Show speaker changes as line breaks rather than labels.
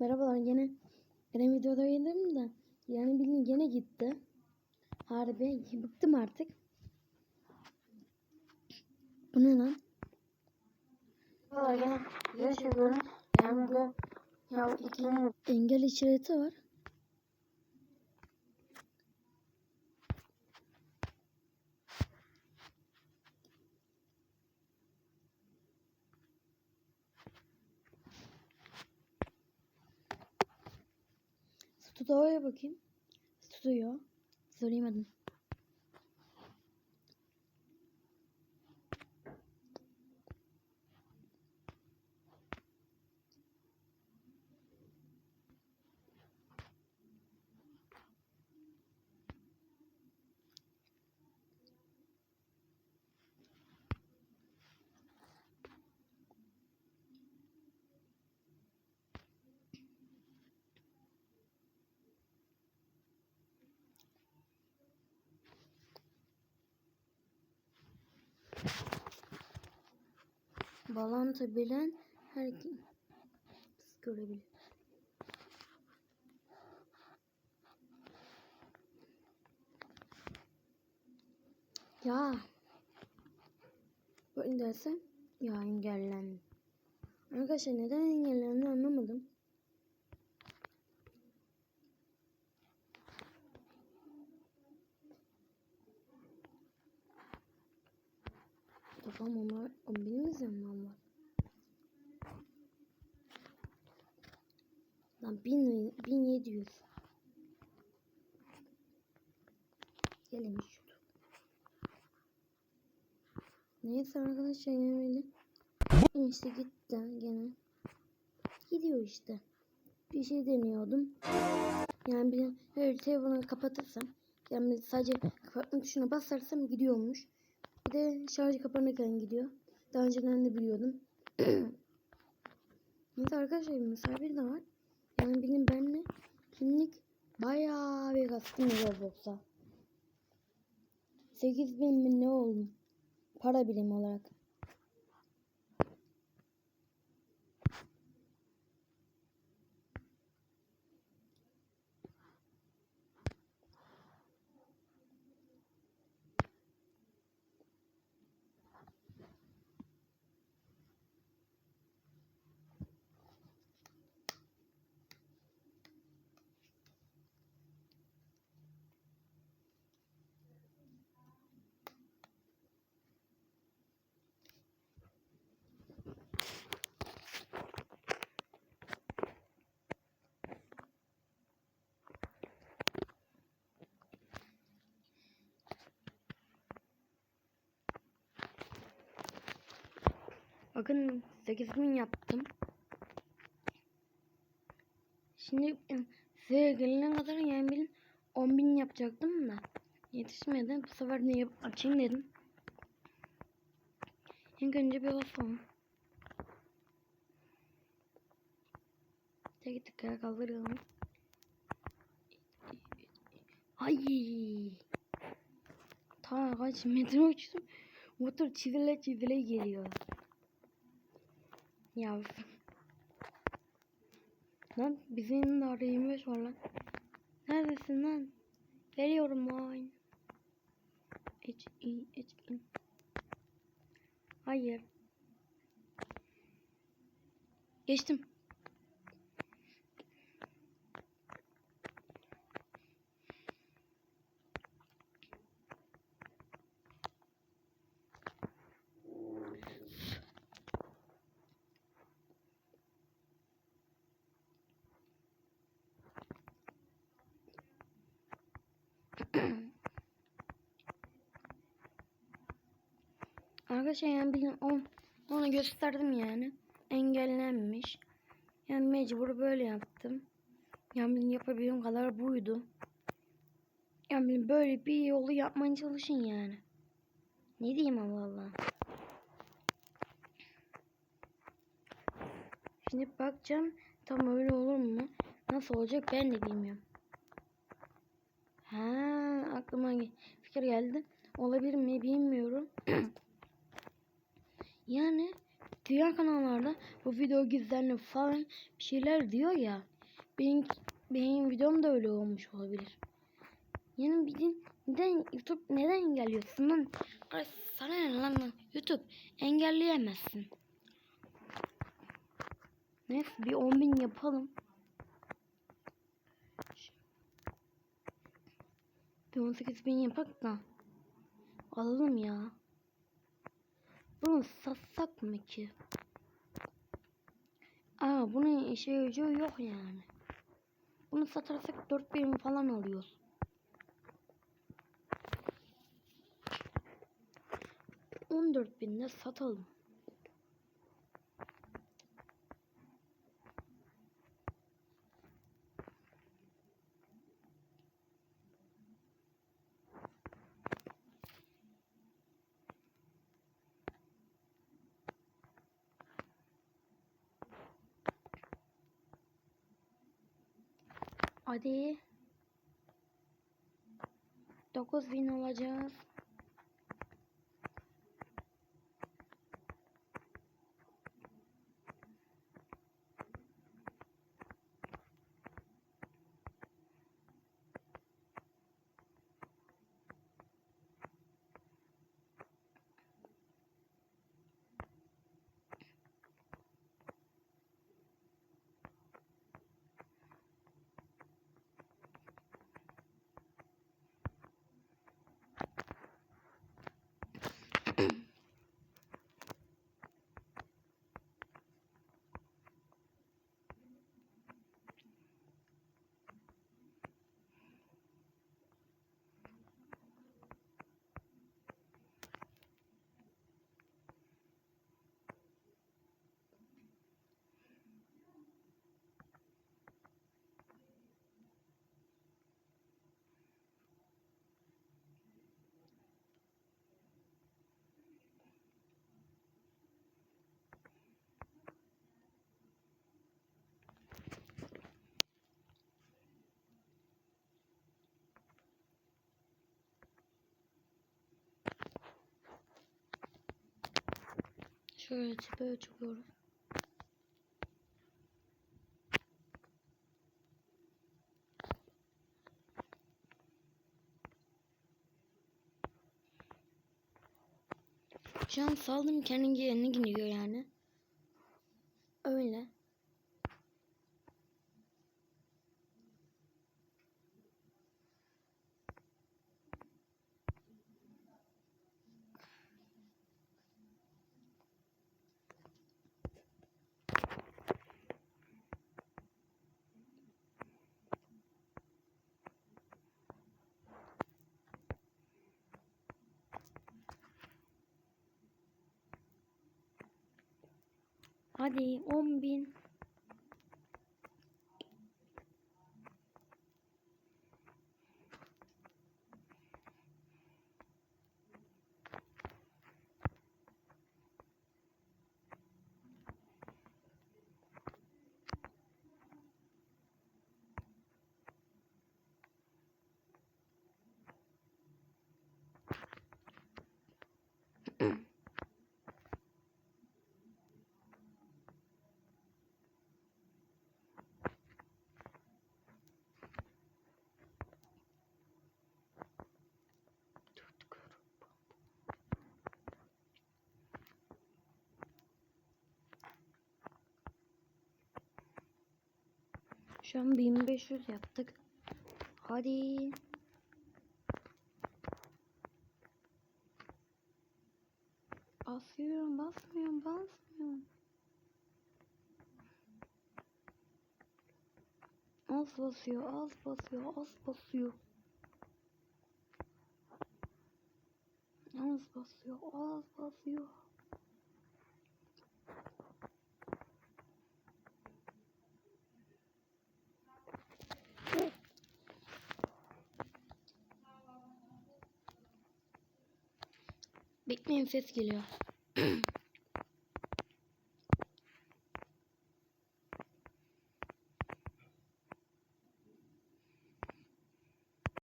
Merhabalar, yine videodaydım da yani bildiğin gene gitti. Harbi bıktım artık. Bu ne lan?
Valla gene geri çeviriyorum. Yani bu ya ikinin
Engel işareti var. Studio'ya bakayım. Studio. Söyleyemedim. Bağlantı bilen herkes görebilir. Ya böyle derse ya engellendi. Arkadaşlar neden engellendi anlamadım. Tamam ama o benim izlemem var. Lan 1700. Gelmiş şurada. Neyse arkadaşlar yani işte gitti gene. Gidiyor işte. Bir şey deniyordum. Yani bir her telefonu kapatırsam yani sadece kapatma tuşuna basarsam gidiyormuş. Bir de şarjı kapanırken gidiyor. Daha önceden de biliyordum. Neyse arkadaşlar misafir de var. Yani benim benimle kimlik bayağı bir kastım Roblox'a. 8000 mi ne oldu? Para birimi olarak. Bakın 8000 yaptım. Şimdi size gelene kadar yani benim 10.000 yapacaktım da yetişmedi. Bu sefer de açayım dedim. İlk önce bir basalım. Tek tek kaldıralım. Ay. Ta kaç metre uçtum. Motor çizile geliyor. Ya. Lan bizim de orada 25 var lan. Neredesin lan? Geliyorum lan. H-I. Hayır. Geçtim. Arkadaşlar yani benim onu gösterdim yani. Engellenmiş. Yani mecbur böyle yaptım. Yani benim yapabildiğim kadar buydu. Yani benim böyle bir yolu yapmaya çalışın yani. Ne diyeyim Allah Allah. Şimdi bakacağım tam öyle olur mu? Nasıl olacak ben de bilmiyorum. Ha, aklıma fikir geldi. Olabilir mi bilmiyorum. Yani diğer kanallarda bu video gizlenir falan bir şeyler diyor ya. benim, benim videom da öyle olmuş olabilir. Yani neden YouTube neden engelliyorsun lan? Ay, sana ne lan? YouTube engelleyemezsin. Neyse bir 10.000 yapalım. Bir 18.000 yapak da alalım ya. Bunu satsak mı ki? Bunun işe gücü yok yani. Bunu satarsak 4.000 falan alıyoruz. 14.000'de satalım. Hadi. 9.000 alacağız. Şöyle tepeye çıkıyoruz. Şu an saldım kendi yerine gidiyor yani. Öyle. Hadi 10.000. Şu an 1500 yaptık. Hadi. Basıyorum, basmıyorum. Az basıyor. Az basıyor. Bekleyin, ses geliyor.